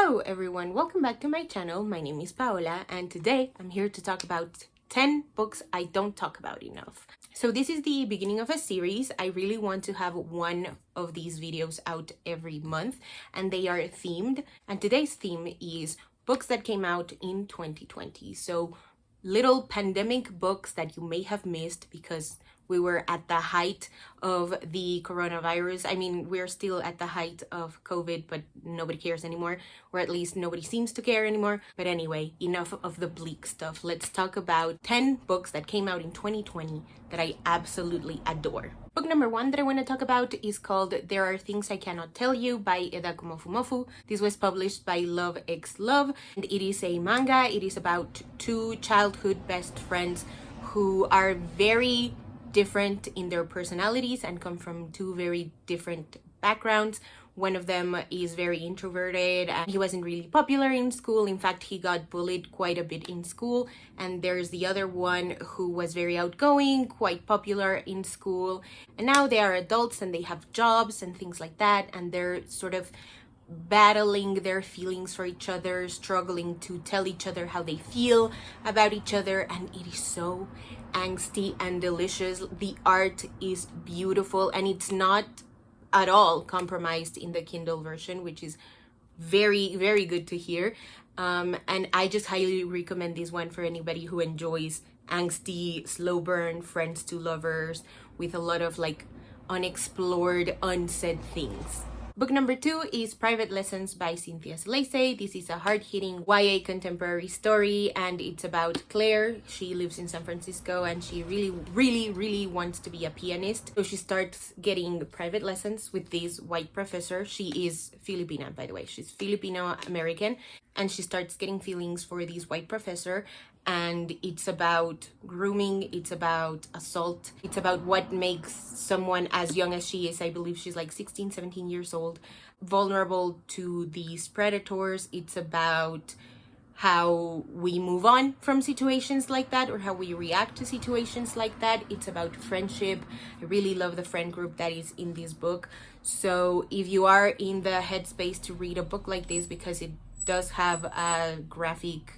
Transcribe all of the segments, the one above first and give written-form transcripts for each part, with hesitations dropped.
Hello everyone, welcome back to my channel. My name is Paola and today I'm here to talk about 10 books I don't talk about enough. So this is the beginning of a series. I really want to have one of these videos out every month and they are themed. And today's theme is books that came out in 2020. So little pandemic books that you may have missed because we were at the height of the coronavirus. I mean, we're still at the height of COVID, but nobody cares anymore, or at least nobody seems to care anymore. But anyway, enough of the bleak stuff. Let's talk about 10 books that came out in 2020 that I absolutely adore. Book number 1 that I want to talk about is called There Are Things I Cannot Tell You by Eda Kumofumofu. This was published by Love X Love, and it is a manga. It is about two childhood best friends who are very different in their personalities and come from two very different backgrounds. One of them is very introverted and he wasn't really popular in school. In fact, he got bullied quite a bit in school. And there's the other one who was very outgoing, quite popular in school. And now they are adults and they have jobs and things like that. And they're sort of battling their feelings for each other, struggling to tell each other how they feel about each other. And it is so angsty and delicious. The art is beautiful and it's not at all compromised in the Kindle version, which is very, very good to hear. And I just highly recommend this one for anybody who enjoys angsty, slow burn, friends to lovers with a lot of like unexplored, unsaid things. Book number 2 is Private Lessons by Cynthia Selese. This is a hard-hitting YA contemporary story and it's about Claire. She lives in San Francisco and she really wants to be a pianist. So she starts getting private lessons with this white professor. She is Filipina, by the way. She's Filipino-American and she starts getting feelings for this white professor. And it's about grooming, it's about assault, it's about what makes someone as young as she is, I believe she's like 16, 17 years old, vulnerable to these predators. It's about how we move on from situations like that or how we react to situations like that. It's about friendship. I really love the friend group that is in this book. So if you are in the headspace to read a book like this, because it does have a graphic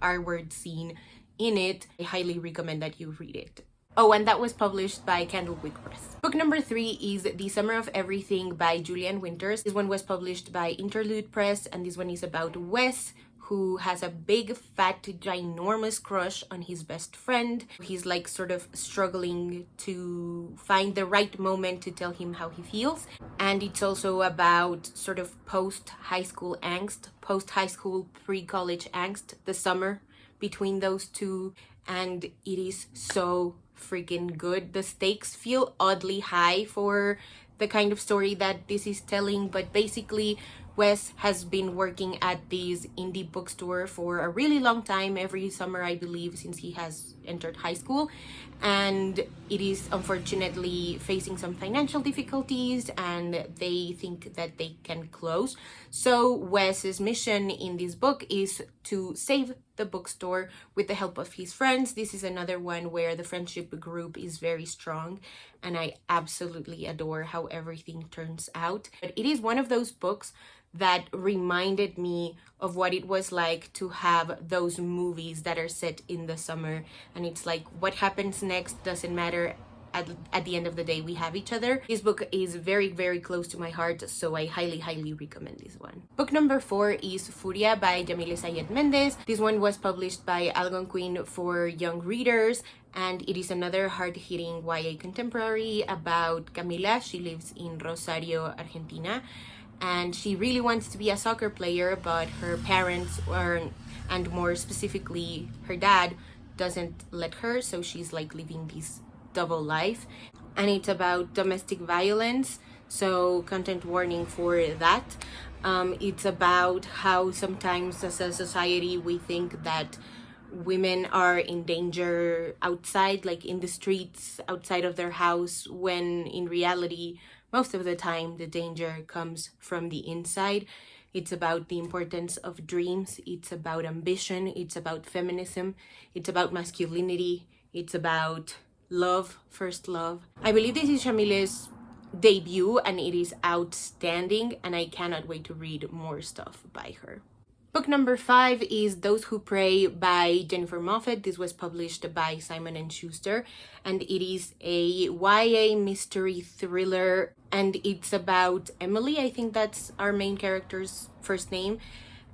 R-word scene in it, I highly recommend that you read it. Oh, and that was published by Candlewick Press. Book number 3 is The Summer of Everything by Julian Winters. This one was published by Interlude Press, and this one is about Wes, who has a big, fat, ginormous crush on his best friend. He's like sort of struggling to find the right moment to tell him how he feels. And it's also about sort of post-high school angst, post-high school, pre-college angst, the summer between those two. And it is so freaking good. The stakes feel oddly high for the kind of story that this is telling, but basically Wes has been working at this indie bookstore for a really long time, every summer I believe, since he has entered high school, and it is unfortunately facing some financial difficulties and they think that they can close. So Wes's mission in this book is to save the bookstore with the help of his friends. This is another one where the friendship group is very strong and I absolutely adore how everything turns out. But it is one of those books that reminded me of what it was like to have those movies that are set in the summer. And it's like, what happens next doesn't matter. At the end of the day, we have each other. This book is very, very close to my heart, so I highly recommend this one. Book number 4 is Furia by Jamile Sayed Mendez. This one was published by Algonquin for young readers, and it is another hard-hitting YA contemporary about Camila. She lives in Rosario, Argentina, and she really wants to be a soccer player, but her parents, and more specifically her dad, doesn't let her, so she's like living this double life. And it's about domestic violence, so content warning for that. It's about how sometimes as a society we think that women are in danger outside, like in the streets, outside of their house, when in reality most of the time the danger comes from the inside. It's about the importance of dreams, it's about ambition, it's about feminism, it's about masculinity, it's about love, first love. I believe this is Shamile's debut and it is outstanding and I cannot wait to read more stuff by her. Book number 5 is Those Who Pray by Jennifer Moffett. This was published by Simon & Schuster, and it is a YA mystery thriller, and it's about Emily. I think that's our main character's first name,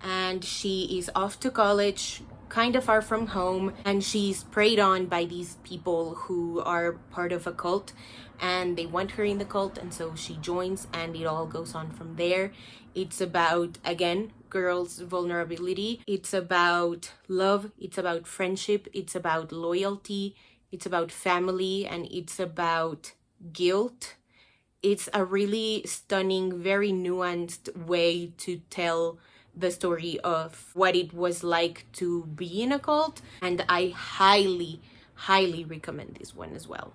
and she is off to college, kind of far from home, and she's preyed on by these people who are part of a cult, and they want her in the cult, and so she joins, and it all goes on from there. It's about, again, girls' vulnerability. It's about love, it's about friendship, it's about loyalty, it's about family, and it's about guilt. It's a really stunning, very nuanced way to tell the story of what it was like to be in a cult, and I highly recommend this one as well.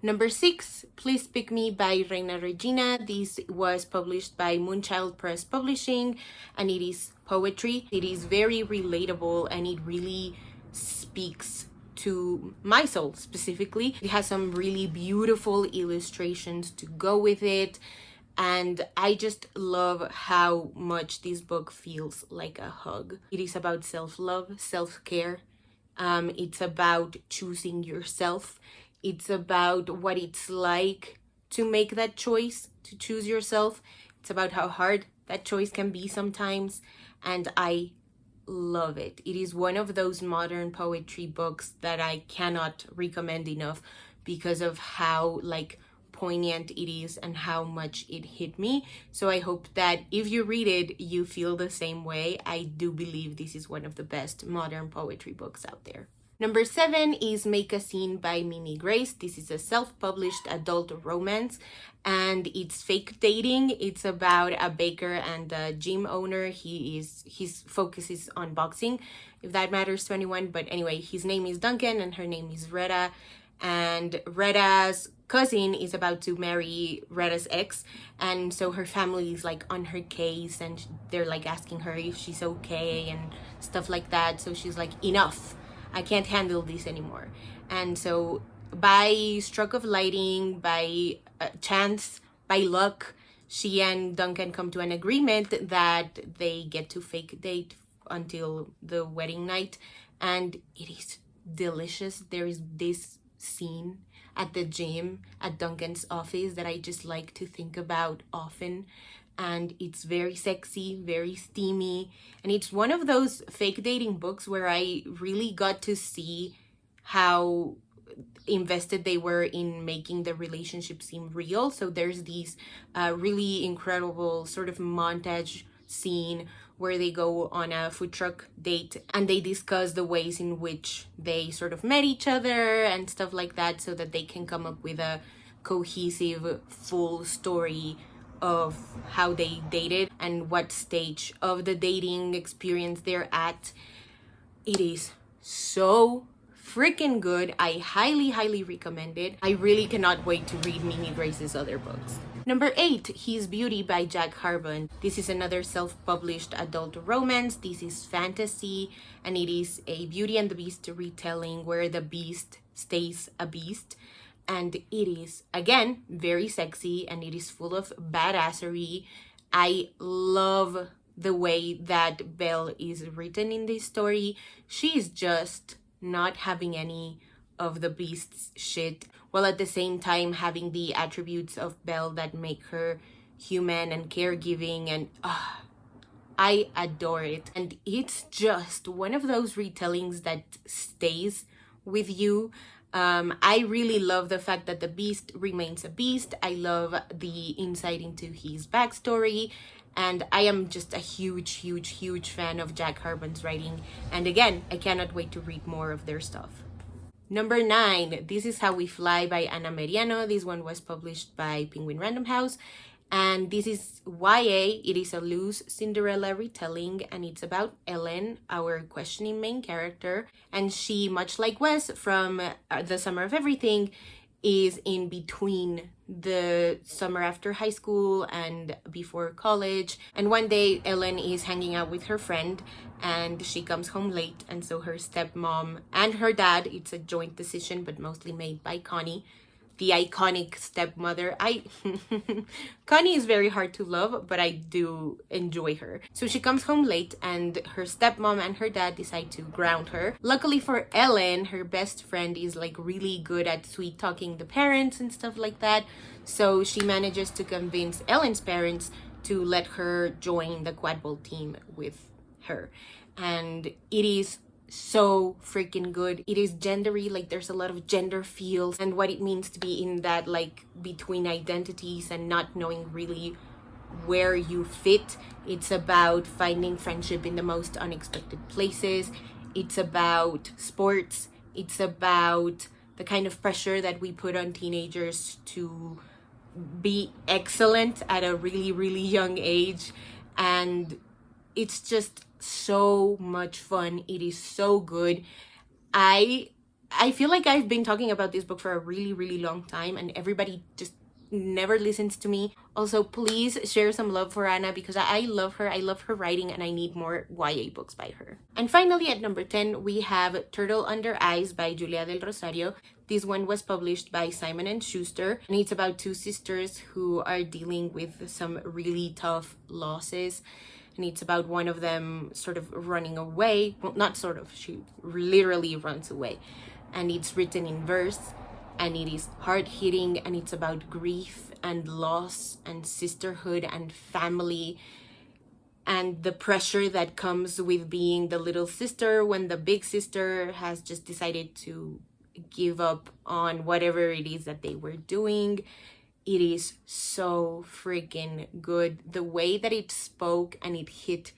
Number 6, Please Pick Me by Reina Regina. This was published by Moonchild Press Publishing, and it is poetry. It is very relatable, and it really speaks to my soul specifically. It has some really beautiful illustrations to go with it, and I just love how much this book feels like a hug. It is about self-love, self-care. It's about choosing yourself. It's about what it's like to make that choice, to choose yourself. It's about how hard that choice can be sometimes, and I love it. It is one of those modern poetry books that I cannot recommend enough because of how poignant it is and how much it hit me. So I hope that if you read it, you feel the same way. I do believe this is one of the best modern poetry books out there. Number 7 is Make a Scene by Mimi Grace. This is a self-published adult romance, and it's fake dating. It's about a baker and a gym owner. His focus is on boxing, if that matters to anyone. But anyway, his name is Duncan and her name is Retta, and Retta's cousin is about to marry Retta's ex, and so her family is on her case, and they're asking her if she's okay and stuff like that. So she's like, enough, I can't handle this anymore. And so by stroke of lighting, by chance, by luck, she and Duncan come to an agreement that they get to fake date until the wedding night, and it is delicious. There is this scene at the gym at Duncan's office that I just like to think about often, and it's very sexy, very steamy, and it's one of those fake dating books where I really got to see how invested they were in making the relationship seem real. So there's these really incredible sort of montage scene where they go on a food truck date and they discuss the ways in which they sort of met each other and stuff like that, so that they can come up with a cohesive, full story of how they dated and what stage of the dating experience they're at. It is so freaking good. I highly recommend it. I really cannot wait to read Mimi Grace's other books. Number 8, His Beauty by Jack Harburn. This is another self-published adult romance. This is fantasy, and it is a Beauty and the Beast retelling where the beast stays a beast. And it is, again, very sexy, and it is full of badassery. I love the way that Belle is written in this story. She is just not having any of the beast's shit, while at the same time having the attributes of Belle that make her human and caregiving, and I adore it. And it's just one of those retellings that stays with you. I really love the fact that the beast remains a beast. I love the insight into his backstory, and I am just a huge fan of Jack Harburn's writing. And again, I cannot wait to read more of their stuff. Number 9, This Is How We Fly by Ana Meriano. This one was published by Penguin Random House, and this is YA. It is a loose Cinderella retelling, and it's about Ellen, our questioning main character, and she, much like Wes from The Summer of Everything, is in between the summer after high school and before college. And one day Ellen is hanging out with her friend and she comes home late, and so her stepmom and her dad, it's a joint decision but mostly made by Connie, the iconic stepmother. Connie is very hard to love, but I do enjoy her. So she comes home late and her stepmom and her dad decide to ground her. Luckily for Ellen, her best friend is like really good at sweet talking the parents and stuff like that. So she manages to convince Ellen's parents to let her join the quad ball team with her. And it is so freaking good. It is gendery, like there's a lot of gender feels and what it means to be in that like between identities and not knowing really where you fit. It's about finding friendship in the most unexpected places. It's about sports. It's about the kind of pressure that we put on teenagers to be excellent at a really, really young age. And it's just so much fun. It is so good. I feel like I've been talking about this book for a really, really long time and everybody just never listens to me. Also, please share some love for Anna because I love her. I love her writing and I need more YA books by her. And finally, at number 10, we have Turtle Under Ice by Julia del Rosario. This one was published by Simon & Schuster, and it's about two sisters who are dealing with some really tough losses. And it's about one of them sort of running away. Well, not sort of, she literally runs away. And it's written in verse, and it is hard-hitting, and it's about grief and loss and sisterhood and family and the pressure that comes with being the little sister when the big sister has just decided to give up on whatever it is that they were doing. It is so freaking good. The way that it spoke and it hit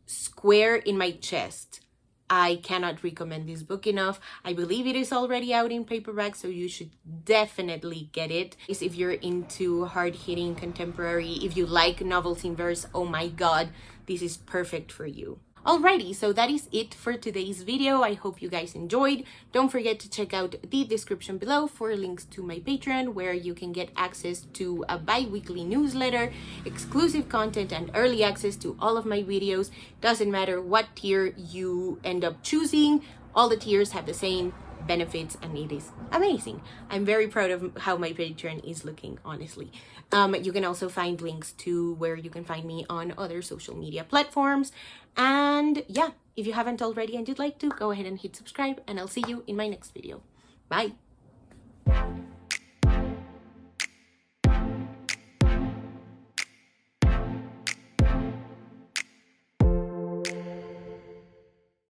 square in my chest. I cannot recommend this book enough. I believe it is already out in paperback, so you should definitely get it. If you're into hard-hitting contemporary, if you like novels in verse, oh my god, this is perfect for you. Alrighty, so that is it for today's video. I hope you guys enjoyed. Don't forget to check out the description below for links to my Patreon, where you can get access to a bi-weekly newsletter, exclusive content, and early access to all of my videos. Doesn't matter what tier you end up choosing, all the tiers have the same benefits and it is amazing. I'm very proud of how my Patreon is looking, honestly. You can also find links to where you can find me on other social media platforms. And yeah, if you haven't already and you'd like to, go ahead and hit subscribe, and I'll see you in my next video. Bye!